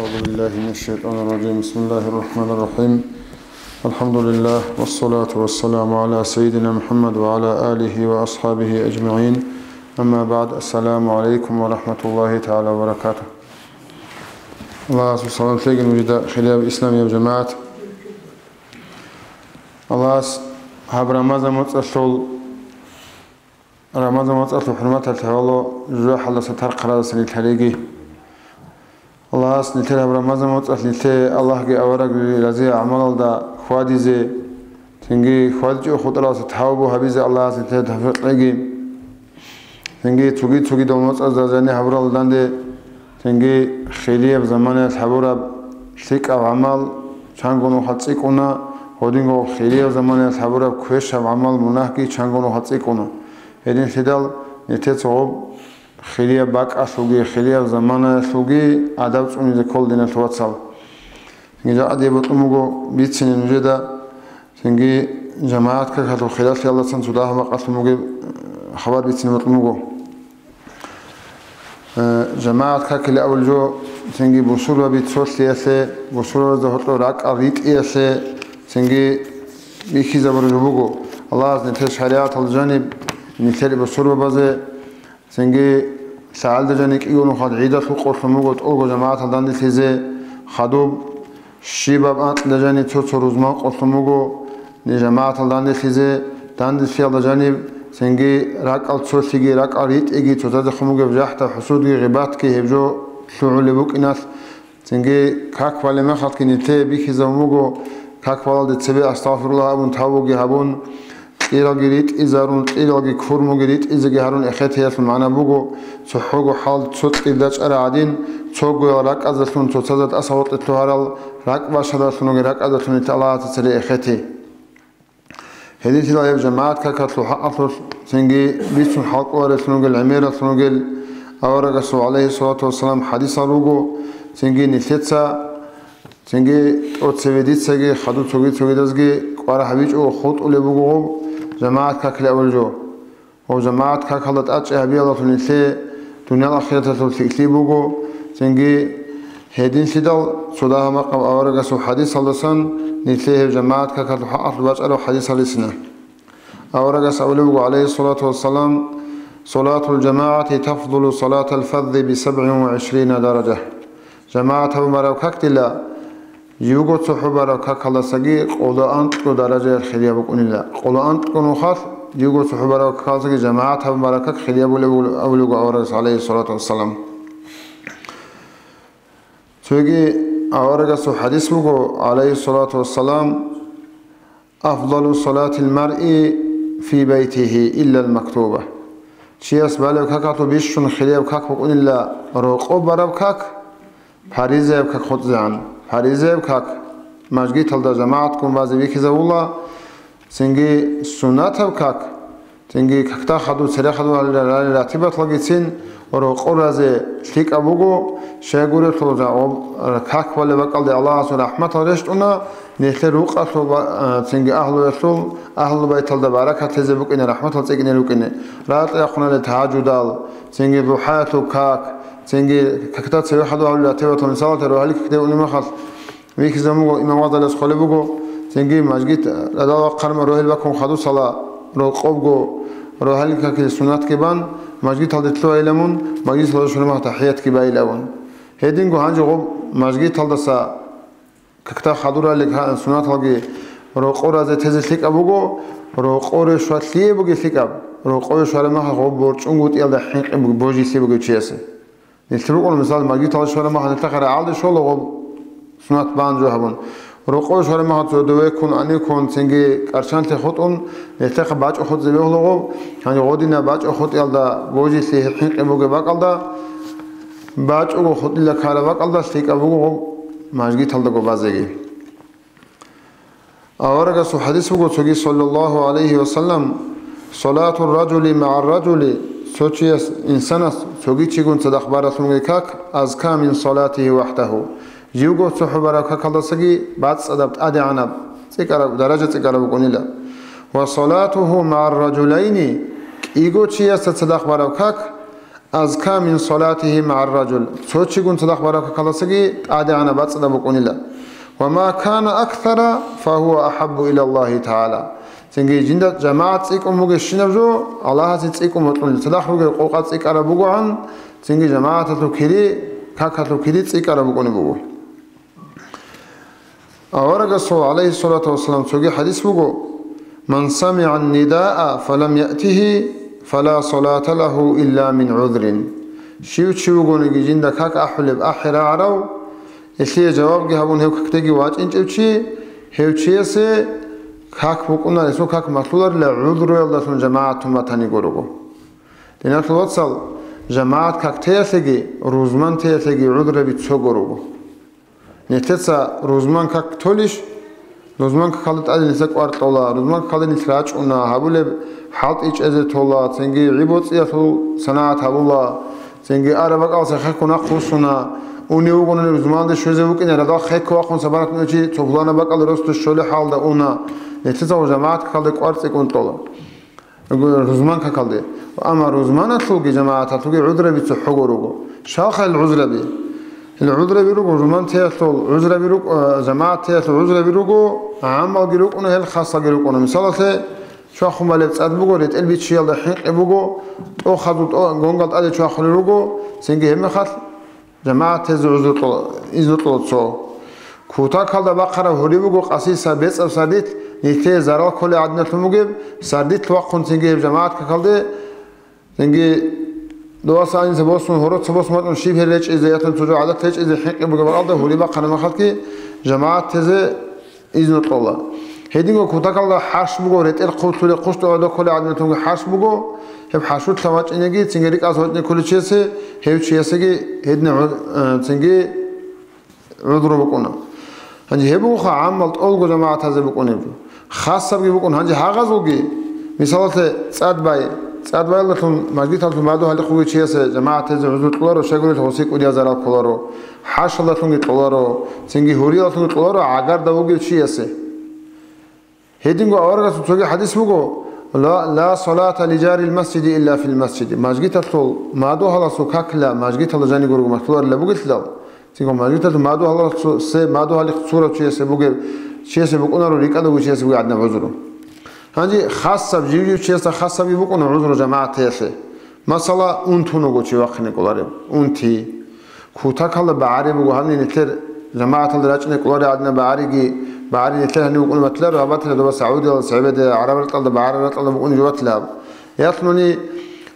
أعوذ بالله من الشيطان الرجيم. بسم الله الرحمن الرحيم. الحمد لله والصلاة والسلام على سيدنا محمد وعلى آله وأصحابه أجمعين. أما بعد، السلام عليكم ورحمة الله تعالى وبركاته. الله سبحانه وتعالى وجد خلاف الإسلام يا جماعة. الله هب رمضان متصل حرمات التوالو جوا حلا ستر قرار سنة الحريقي. الله نتر هب رمضان متصل نتر الله جي أورق رزي عمل دا خوادي زي تنجي خوادي جو خطرة ستحاوبو هبيز الله نتر تفرقي تنجي توجي دو متصل زاني هبرال داندي تنجي خيلية بزمانة حبورة ثق أو عمل شانغونو حتسيكونا هودينغو خيلية بزمانة حبورة كويش عمل مناهكي شانغونو حتسيكونا هدين خدال نتتصوب خيلية باك أسوغي خيلية بزمانة أسوغي عدد سوني ذكول دين التواتسال تنجي عدي بطلموغو بيتسين نجدا تنجي جماعات كاكاتو خلال الله سنسوداها مقاسموغي خبار بيتسين بطلموغو جماعات كاكلي أول جو تنجي بوصولة بيتسوس ليسي بوصولة زهطلو راك أريد إيسي تنجي بيكي زبر جبوغو الله نتش حريات الجانب نتالي بوصولة بازي تنجي سعال دجانيك إيونو خاد عيدة سوقو سموغو تقولغو جماعات الداندي تيزي خادوب شيباب أنت دجاني توتو روزمان قسموغو جماعات الداندي تيزي داندي فيال دجانب سنجي راك التصوصيجي راك أريد إجي تزاد خموجة بجحتة حسودي غيبات كي هبجو شعول بوك إناس سنجي كاك والي مخاط كنيتي بيكي زوموجو كاك والد تسبي أستغفر الله أبون تاوجي هبون إيرا جريت إزارون إيرا جي كفرمو جريت إذا جهرون إخيت هي المعنى بوجو سحوجو حال تصوت إدلاش أرعدين توجو راك أزلون تزاد أصوات التهارل راك باشدارسون راك أزلون تطلع تسري إخيتي هذه تلاقي جماعات كاتلو حقص سنجي بيسون حق ورسولنا العميرة سنجي أورجسوا عليه الصلاة والسلام حديث روجو سنجي نثيتسا سنجي أتسبيديت سجي خدو توجي دزجي قارا حبيج أو خط أولي بوجو جماعات كاكل أول جو أو جماعات كاكلت أتش أبي الله تنسي دنيا الآخرة تلسي بوجو سنجي هدين سيدال صداها مقام أورجسوا حديث الله نتليه جماعات كاكلو حقص بأسألو حديث لسنا أورجس أولوه عليه الصلاة والسلام صلاة الجماعة تفضل صلاة الفذ ب27 درجة جماعة بمراو كاكتلا يوغو تصحو براو كاكلا سجي قولا أنتكو درجة خليا بكون الله قولا أنتكو نخاف يوغو تصحو براو كاكلا سجي جماعة بمراو كاك خليا أولوه أورجس عليه الصلاة والسلام تيجي أورجس حديث بقو عليه الصلاة والسلام أفضل صلاة المرء في بيته إلا المكتوبة شيء أسبالي وكاكاتو بيشون خليه وكاك بقول إلا روقو برا وكاك حريزة وكاك خطزان حريزة وكاك مجگي تلدا جماعتكم بازي بيكي زولا سنجي سنة وكاك سنجي كاكتا خدو سري خدو راتبة تلقيتين روقو رازي شليك أبوغو شاگوره توزا كاك ولی بقال دی الله سبحانه رحمت رشتونا نهل روق أصل سنجي أهل رسول أهل بيت الله بركة تزبك إن رحمت الله تيجي نروكني رات يخونا للتهاجد دال سنجي بحياته كاك سنجي كاكتات سوي حدو أولي تبعت ونسال تروحلك كده وني مخص ويك زمو إمام وضع لسخالي بقو سنجي مجيت لدى قرم روحل بكم خدو صلاة روق أبقو روحلك كده سنات كبان مجيت هذا تلو إلمون مجيت هذا شنو ما تحيات كباي لون هيدينغو هانجو مجيت هذا سا ككتا خدورة لك سنات هذا روقورة زي تزلك أبوغو روقورة شوات ليه بوجي لك أب روقورة شوات ما هو برشونغوت يلا حين بوجي سي بوجي تشيسه نتبقون مثال مجيت هذا شوات ما هنتخر عالد شو لغو سنات بانجو هبون روقورة شوات ما هو دوي كون أني كون سنجي كارشان تخطون نتخر باج أخذ زبيه لغو يعني غودينا باج أخذ يلا بوجي سي حين بوجي باقالدا باج أخذ يلا كارا باقالدا سيك أبوغو مجيت هذا جو بازيجي أورجس حديث بقول صلى الله عليه وسلم صلاة الرجل مع الرجل سوتشي إنسان سوجي تيجون صدق بارسون كاك أزكى من صلاته وحده يوجو صحبة كاك الله سجي بعد صدقت أدي عنب تكرر درجة تكرر بقولنا وصلاته مع الرجلين يجو تشي صدق باركاك أزكى من صلاته مع الرجل سوتشيغون صدق بارك كلاسجي عادي أنا بتصدق بقولي وما كان أكثر فهو أحب إلى الله تعالى سنجي جند جماعة إيكم مجشنبجو الله هتيكم مطلوب صدق روجي قوقات إيك على بقوعن سنجي جماعة تلوكيري كاكتلوكيري إيك على بقوني بقول أورج صلى عليه الصلاة والسلام سوجي حديث بقول من سمع النداء فلم يأته فلا صلاة له إلا من عذر شيو قوني جند كاك أحلب أحرا عرو إسلي جواب جهابون هيو كتجي واج إنش إبشي هيو شيء كاك بقولنا اسمه كاك مطلوب لعذر الله سبحانه جماعة ثم تاني قرقو لأن الوصل جماعة كاك تيسجي روزمان تيسجي عذر بيتسو قرقو نتسا روزمان كاك توليش روزمان كخالد أدي نسك وارد الله روزمان كخالد نسراج ونا هبولب حاط إيش أزت الله سنجي عبوت يثو صناعة هبولا سنجي أربعة أو سخكونا خصونا ونيوغون روزمان ده شوزه وكين ردا خيك واقون سبارت نوشي تبلانا بقى الرست الشولة حال ده ونا نتسا وجماعة كخالد وارد سكون طلا روزمان كخالد أما روزمان تلوجي جماعة تلوجي عذر بتحقوره شاخ العذر بي العذر بيروق زمان تيسول عذر بيروق جماعة تيسول عذر بيروق عمل بيروق إنه هل خاصة بيروق إنه مثلا شو أخو مالك سعد بقول يتقل بيتشيل ده حين بقول أو خذوا أو جونغات أدي شو أخو بيروق سنجي هم خاص جماعة تيسول عذر طل إذن طل صو كوتا كلا بقرة هوري بقول قصي سبيت أو سديت نتيجة زرال كل عدنا تموجب سديت وقت سنجي جماعة كلا سنجي دواسا إن سبوسون هروت سبوس ماتون شيء هلش إذا يتم تجوا عادة هلش إذا حق بقى الله هولي بقى خلنا خلك جماعة تزه إذن الله هيدينغو كوتاك الله حرش بقى ريت القوت كل قشط هذا كل عدنا تونغ حرش بقى هب حشوت ثمات إنجي تنجريك أزوجنا كل شيء سه هب شيء سه هيدنا تنجي عذر بقونا هنجي هبوا خاملت أول جماعة تزه بقونا خاصة بقونا هنجي هاغزوجي مثالته سعد باي سعد باي الله ثم مجدي ثالث مادو هالي خوي شيء سه جماعة تزه عذر طلارو شغله توسيق وديا زرال طلارو حاش الله ثم طلارو تنجي هوري الله ثم طلارو عقار دوجي شيء سه هيدينغو أورغا سوتشوجي حديث بقو لا صلاة لجار المسجد إلا في المسجد ماجي تطول مادو هلا سوكاك لا ماجي تطول جاني غورغو مطلور لا بقول تلا تيجو ماجي تطول مادو هلا سه مادو هلا صورة شيء سه بقول شيء سه بقول نارو ريكا دو شيء سه بقول عندنا عذره هنجي خاصة بجيجي شيء سه خاصة بيبقون عذره جماعة تيسه مثلا أنتونو قوتي وقتني قلارب أنتي كوتاك هلا بعاري بقول هني نتر جماعة الرجال قلاري عندنا بعاري بعاري نتلها هني بقول متلاب رابطها دوا سعودي ولا سعودي عرب الطلب بعاري الطلب بقول جوات لاب يطلوني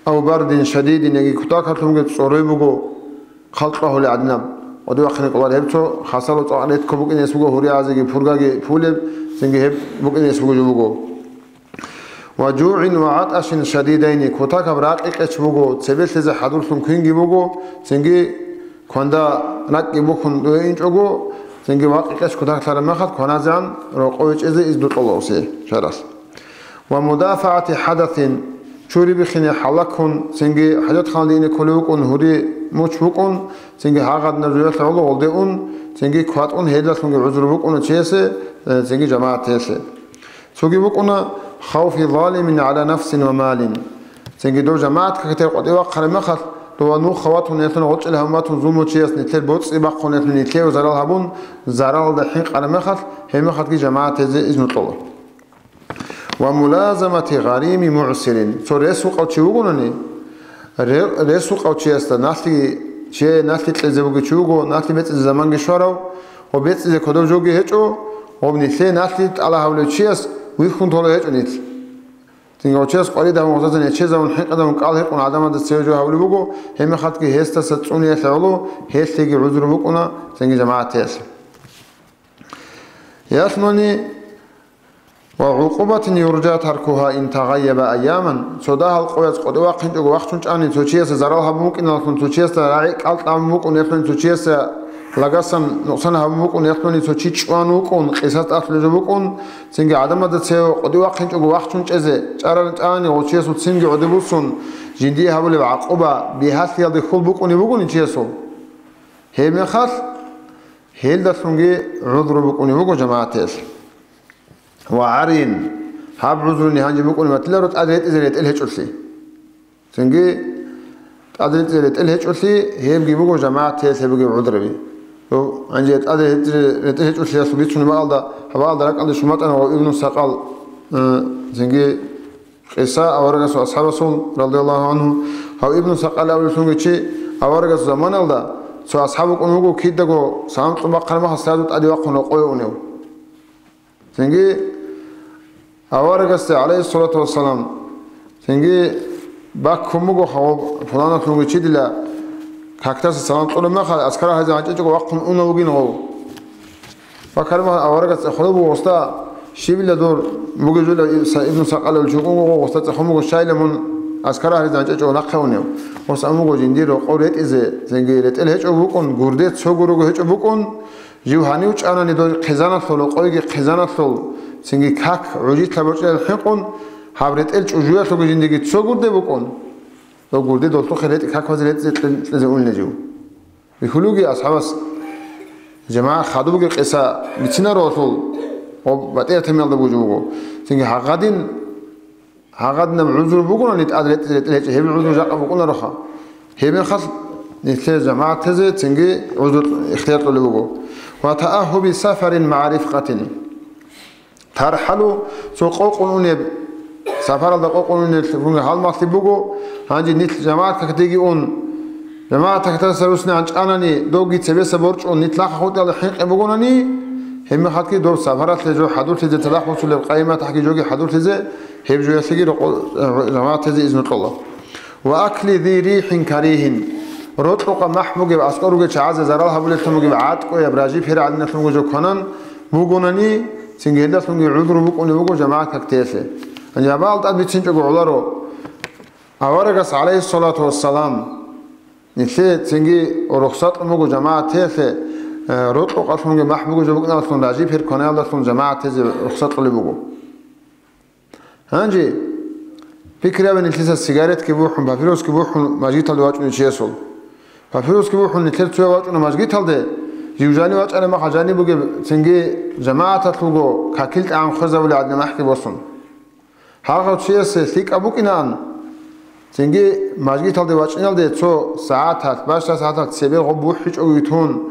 أو برد شديد نجي كتاك هتلهم جت صوري بقول خلطه اللي عندنا ودوا خلنا قلاري هبتو خاصة تعانيت كبوك إن يسبقه هوري عزيزي فرقة فولب سنجي هب بوك إن يسبقه جبوكو وجوع وعطش شديدين كتاك براك إيش بقول سبيل تزح حضور ثم كينجي بقول سنجي كوندا نك بكون دوين جوجو سنجي واقع إيش كتاك ثار مخد كونازان رقويش إذا إزدوت الله سه شرس ومدافعة حدث شوري بخني حلقون سنجي حدث خالدين كلوكون هوري مشبوكون سنجي هاقد نرجع الله ولدون سنجي كواتون هيدا سنجي عذر بكون تشيسه سنجي جماعة تشيسه سنجي بكون خوف ظالم على نفس ومال سنجي دو جماعة كتير قد يوقع مخد تو نو خواتون يتن غوت الهمات زومو تشيس نتل بوتس يبقون يتن نتل وزرال هبون زرال دحيق على مخد هم خد كي جماعة تزي إذن الله وملازمة غريم معسر سو رسوق أو تشوغونني رسوق أو تشيس ناسلي شيء ناسلي تلزبوغي تشوغو ناسلي بيت الزمان جشارو وبيت إذا كدو جوغي هجو وبنتلي ناسلي على هولو تشيس ويخون طولو هجو نتل تيجي وتشيس قليل ده موجود إن تشيس من حق ده من قال هيك ونعدم هذا السيرجو هقول بقول هم خد كي هست ستوني يسألوا هست تيجي عذر بقولنا تيجي جماعة تيس يسمعني وعقوبة يرجى تركها إن تغيب أياما سودها القوات قد وقت أني تشيس زرالها ممكن أن تشيس رايك ألت ممكن يكون تشيس لقسم نقصنا ممكن يكون تشيش وانوكون قصة أصل جبكون سنج عدم هذا السيو قد وقت أزه شارن أني وتشيس وتسنج عدبوسون جندي هقول بعقوبة بهاس يلدي خل بكون يبكون تشيسو هم خاص هيل ده سنج عذر بكون يبكون جماعة وعرين هاب عذر نهانج بكون مثل رت أدريت إزريت إلهج أرسي سنج أدريت الهجوسي هم جيبوا جماعة تيسبوا جيبوا عذربي لو أنجت أدريت الهجوسي سبيت شنو بعض حبالد لك أدري شو متى أنا وابن سقال زنجي قصة أورجس أصحاب رسول رضي الله عنه هو ابن سقال أول شنو شيء أورجس زمان الله سو أصحابك أنو كيد جو سام طبعا قرمه حسادت أدي وقنا قوي زنجي أورجس عليه الصلاة والسلام زنجي باكمو خو فلانا شنو شيء دلا كاكتاس سلام طول ما خل أسكره هذا عجيج وقم أنو وجينه فكرمه أورجس خلوه وسطا شيبلا دور مجزول ابن سقال الجوكو وسط خمو شايل من أسكره هذا عجيج ونقونه وسأمو جندير وقولت إذا زنجيرت الهج أبوكون غردت سوغرو هج أبوكون جوهاني وش أنا ندور خزانة ثول قوي خزانة ثول زنجي كاك عجيج تبرج الحقون حبرت الج وجوه ثول جندي سوغرد أبوكون لو غردت دولتو خلت كاك وزلت زون نجوا بخلوجي أصحابس جماعة خادوك قصة بتشنا رسول وبعدين تميل دبوجوجو زنجي هاقدنا معذور بقولنا نتأدرت هم عذور جاء بقولنا رخا هم خاص نتلاقي جماعة تزي تنجي عذور اختيار طلب بقول وتأهب بسفر مع رفقة ترحلوا سوق قولنا سفر الله قولنا فون حال ما تبقوا هنجي نت جماعة كتيجي أون جماعة كتسرسنا عن أناني دوجي تبي سبورج أون نتلاقى خود على حين بقولني هم خاطر دور سفرات لجو حضور تزي تلاقوا وصل القائمة تحكي جوجي حضور تزي هيب جو يسجل جماعة تزي إذن الله وأكل ذي ريح كريه رطق محمود أسكارو جعاز زرال هبلت تموج بعاد كوي براجي فير عندنا تموج جو كنن بوجونني سنجيدا تموج عذر بوجون بوجو جماعة كتيسة أن بعض أدبتين جو علارو أورجس عليه الصلاة والسلام نسيت سنجي ورخصات تموج جماعة تيسة رطق تموج محمود جو بوجنا تموج براجي فير كنال تموج جماعة تيسة رخصات اللي بوجو هنجي فكرة بين الثلاثة سيجارات كبوحهم بافيروس كبوحهم ماجيت الواج من شيء بافيروس كبوحهم نتلت شوية واج من ماجيت هالده جوجاني واج أنا ما خجاني بقى سنجي جماعة تلقو كاكلت عن خزة ولا عدنا ما أحكي بوصن هذا شيء سليك أبوك إنان سنجي ماجيت هالده واج إنال ده شو ساعات باش ساعات سبيل غبوح هيج أو يتون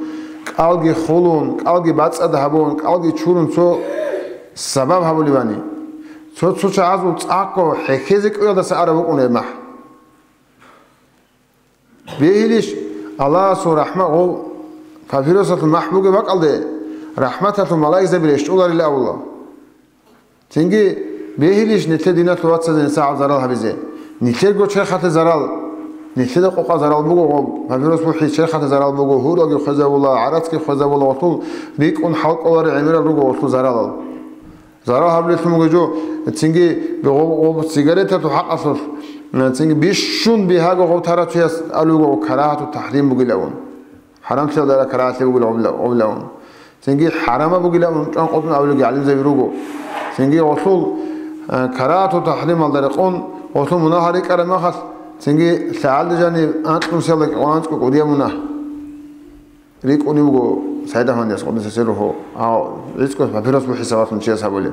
كالجي خلون كالجي باتس أذهبون كالجي شورن شو سبب هبولي باني سو عزو تعاقو حكيزك ويدا سعر بقونه مح بيهليش الله سو رحمة او ففيروسة المحبوبة بقالده رحمة الملائكة بليش أولى لله الله تنجي بيهليش نتلي دينات لواتسا دين ساعة زرال هبزي نتلي قو شيخة زرال نتلي قوقا زرال بقو ففيروس بوحي شيخة زرال بقو هوراقي خزا والله عراتكي خزا والله وطول بيكون حلق أولاري عميرا بقو وطول زرال زرال هبلت مجو تنجي بغو سيجارة تحقق أصل تنجي بيشون بهاجو غو ترى شيء ألوجو كراهة التحريم بقولون حرام شيء ده كراهة بقولون تنجي حرام بقولون أن قطن أولوجي علم زي بروجو تنجي وصول كراهة التحريم على درقون وصول مناهري كرام خاص تنجي سعال جاني أنت مسيلك وأنت كوديا مناه ريك أنيوجو سعيد هندس قدس سيره أو ريسكو فبيروس بحسابات من شيء سابولي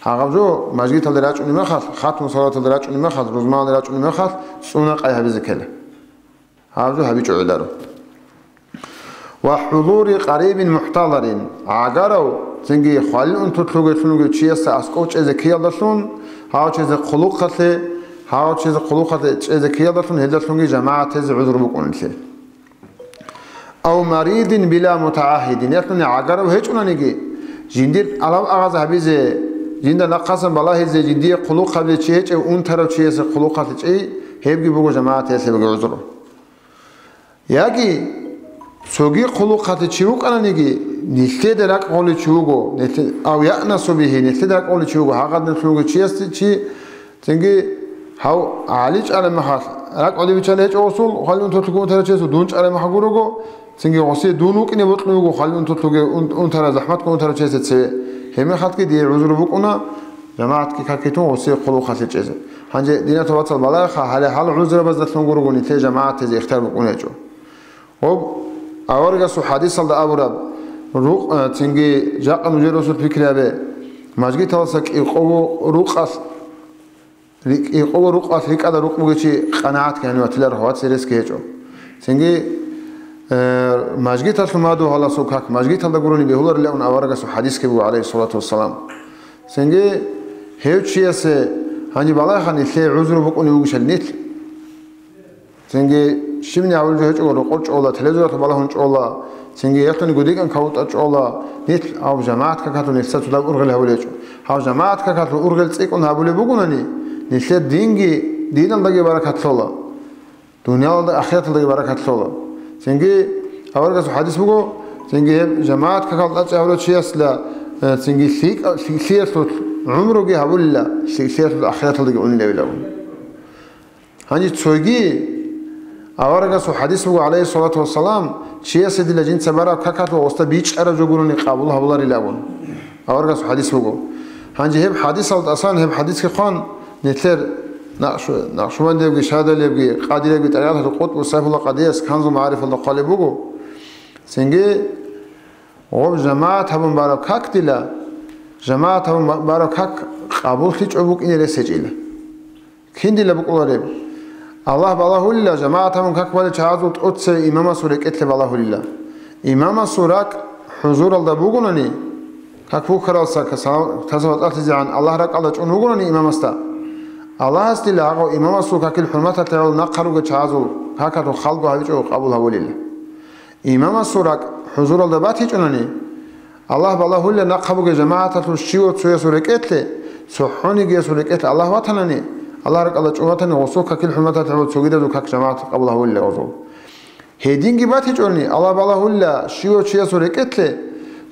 هاغجو ماجيت الدراج ونما خاص خاتم صلاة الدراج ونما خاص رزمان الدراج ونما خاص سونا قايها بذكله هاغجو هبيج عدارو وحضور قريب محتضر عقارو تنجي خالين أنتو تلوغي تلوغي تشيس أسكوش إذا كيالدسون هاو تشيز قلوقة إذا كيالدسون هيدا تلوغي جماعة تز عذر بكون أو مريض بلا متعهد يعني عقارو هيجونا نيجي جندير على أغاز هبيزي جندا نقصن بالله زي جدي قلوق قبل شيء أو ترى شيء قلوق قبل شيء هيبقى بقول جماعة يسبق عذره ياقي سوقي قلوق قبل شيء أنا نيجي نتدرك قول شيء أو يأنس به نتدرك قول شيء هذا نسوق شيء تنجي هاو عالج على محاس رك علي بيشالج أوصل خلون تطلقون ترى شيء دونش على محجورو تنجي غصي دونوك إني بطلقوا خلون تطلقون ترى زحمتكم ترى شيء تسوي هم خاطر كي دي عذر بكونا جماعة كي كاكيتون غصي قلوق خاص تجزء هنجي دينا توصل بلاخ على حال عذر بس دتون جورو نتي جماعة تزي اختار بكونا جو هو أورجا سو حديث صلى أبو رب روق تنجي جاء نجير رسول فكرة به ماجي توصل روق იყო რუყას რიკა და რუყმუგეჩი ყანაათ კანი ვათილა როაც ერეს გეჭო სინგი ماجگی تل مادو حالا سوکاک ماجگی تل دگرونی به هولر لیون آوارگاس و حدیث که بو علیه الصلاة والسلام سنگی هیچ چیز هنی بالای خانی لی عذر بکنی وگشل نیت سنگی شیمنی اول جو هیچ اگر قرچ اولا تلویزیون بالا هنچ اولا سنگی یکتونی گودیگن کاوت اچ اولا نیت آو جماعت که کاتو نیت ستو دگ ارگل هولیچو آو جماعت که کاتو ارگل تیک اون هبولی بگونی نیت دینگی دینال دگی برکت لولا دنیا دا آخرت دگی برکت لولا سنگی آورگاس حدیث بگو سنگی جماعت که کالت اچ اولو چیست لا سنگی سیرت عمرو گی هبولی لا سیرت آخرت دگی اونی لیون هنی توگی آورگاس حدیث بگو علیه الصلاة والسلام چیست دیل جنس برا کاکات و استا بیچ ارا جو گرونی قابل هبولاری لیون آورگاس حدیث بگو هنی هب حدیث الت آسان هب حدیث که خان نتر نقشبند دیگه شهاده لیبگی قادی لیبگی تریال هر قط و سیف الله قدیس کنز معرف الله قالی بگو سنگی او جماعت هم برای کاک دیلا جماعت هم برای کاک قبول خیچ ابوک این رسیجیله کین دیلا بقولاره الله بالله لله جماعت هم کاک ولی چهارد اتس امام سورک اتل بالله لله امام سورک حضور الله بگوننی کاک بو خراس تصوات زیان الله رک الله چون بگوننی امام استا الله است دیلا آقا امام سورک کل حرمت تعال نقرو چهارد کاکاتو خالق هایچ او قبول هولیله امام سورک حضور الله بات هیچ اونانی الله بالله لله نقبو جماعت تو شیو تو سورک اتل سحونی گه سورک اتل الله وطنانی الله رک الله چواتنی وسوک کل حرمت تعال چوگیده دو کاک جماعت قبول هولیله اوزو هدینگی بات هیچ اونانی الله بالله لله شیو چیه سورک اتل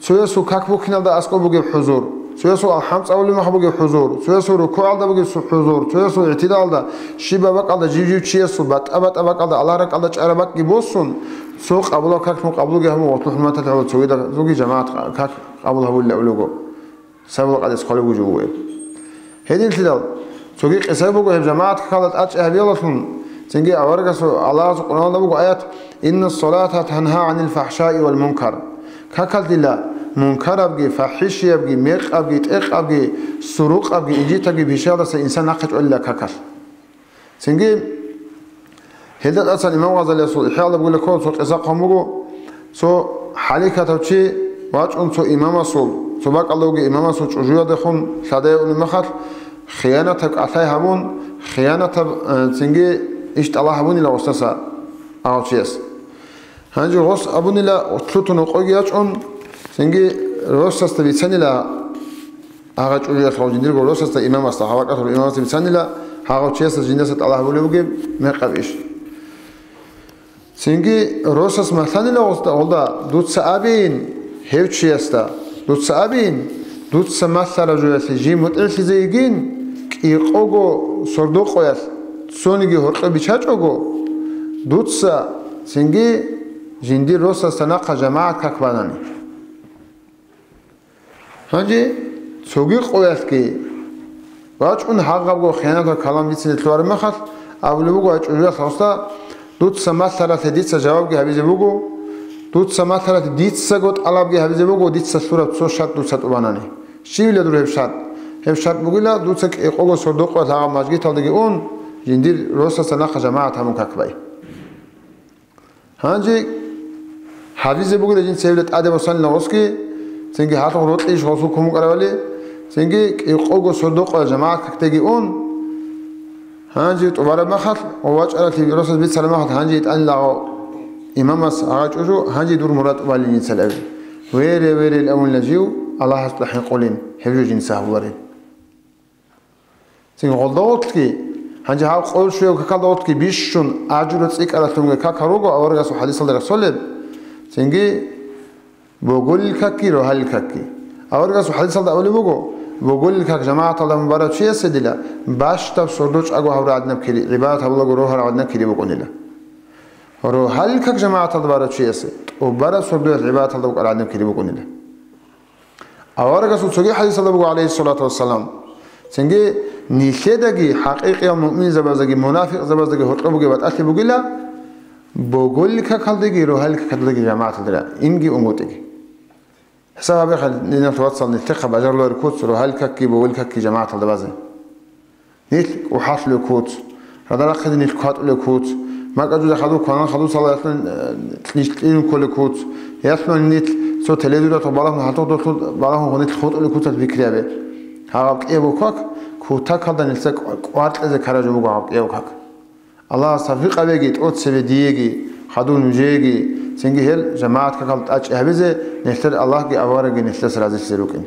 سویا سو کاک بو کنال دا اسکو بگه حضور سویا سو الحمد اولی ما بگه حضور سویا سو رکوع دا بگه حضور سویا سو اعتدال دا شیبا بق الله جیو چیه سو بات ابات الله الله رک الله چرا بق گیبوسون سو قبول کاک مو قبول گه مو وقت حرمت تعال چوگیده زوگی جماعت کاک قبول هولیله اولوگو سبب قدس خاله وجوه هدین تدال چوگی قصه بگو جماعت خالد اچ اهلیالتون سنگی آورگاسو الله قرآن دا بگو آیات ان الصلاة تنها عن الفحشاء والمنكر کاکل دیلا منکر ابگی فحشی ابگی میق ابگی تق ابگی سروق ابگی اینجی تگی بیشتر دست انسان نقش الا کاکل سنگی هدت اصلا امام غزالی سو احیال بگو لکو سو قصه قمگو سو حالی کتو چی واج اون سو امام سو سو باق الله بگی امام سو چجویا دخون شده اون مخل خیانت عطای همون خیانت سنگی اشت الله همونی لغستسا آو چیست هنجی غص ابونی لا اطلوتون قوی اچون سنگی روز است بیچنی لا آقا چوری خواجندیر گو روز است امام است هوا کاتو امام است بیچنی لا هوا چیست جنست الله بولی بگیم مقابیش سنگی روز است مثلا لا است اولدا دوت سابین هیچ چیست دوت سابین دوت سمثل جویس جی متأسس زیگین کی قوگو سردو قویس سونیگی هرقه بیچاچ اوگو دوت سا سنگی جندی روز است نق جماعت ککبانانی هنجی سوگی قویست که باچ اون حق بگو خیانت و کلام دیتسی تلوار مخص اولی بگو اچ اجوز خواستا دوت سمت ثلاث دیتس جواب گی حبیزه بگو دوت سمت ثلاث دیتس گوت علاب گی حبیزه بگو دیتس صورت سو شد دوت ست اوبانانی شیوی لدور هف شد بگویلا دوت سک اقوگو سردوق و تاقا مجگی تالدگی اون جندی روز است نق جماعت همون ککبای هنجی حبیزه بگو لجین سیولت عده بسانی نغسکی سنگی حتی روتلیش غسول کمو کراولی سنگی اقوگو صدوق و جماعت کتگی اون هنجی توباره مخل و واج علاتی رسول بیت سلام مخل هنجی اتانی لغو امام اس آغاج اجو هنجی دور مراد والی جنس الاوی ویری الاول نجیو الله هست لحین قولین حفظو جنسه بورین سنگی غل داوت کی هنجی ها قول شویو ککل داوت کی بیششون عجورت ایک علاتونگه ککروگو آورگاسو حدیث الله رسول سنگی بقول كاكي روحال كاكي أورجع سو حديث الله أولي بقول بقول كاك جماعة الله مبارك شيء سدلا باش تب سردوش أجو هورا عدنا بكري عبادة الله جروها عدنا كري بقولنا له روحال كاك جماعة الله مبارك شيء سد وبارك سردوش عبادة الله عدنا كري بقولنا له أورجع سو سجى حديث الله بقول عليه الصلاة والسلام سنجي نيشدگي حقيقي مؤمن زبازگي منافق زبازگي هرقه بقول بتأثر بقوله بقول كاك هالدگي روحال كاك هالدگي جماعة الله إنجي أموتگي حساب بخل نتوصل نتقى بأجر الله ركوت سرو هل ككي بقول ككي جماعة الدبازة نيل وحاصل كوت هذا أخذ نيل كات لكوت ما كجوز خدوا كنا خدوا صلاة تنيشتين كل كوت يسمع نيل سو تلفزيون تبارك محطوط بارك هو نيل خود لكوت الفكرة به هاك إيه بوكك كوتك هذا نيل سك قارت إذا خرج بوكك إيه بوكك الله صفيق أبيجي أوت سبديجي خدوا نجيجي سنجي هل جماعة كقلت أج أهبزة نشتر الله كي أوارق نشتر سرازي سيروكين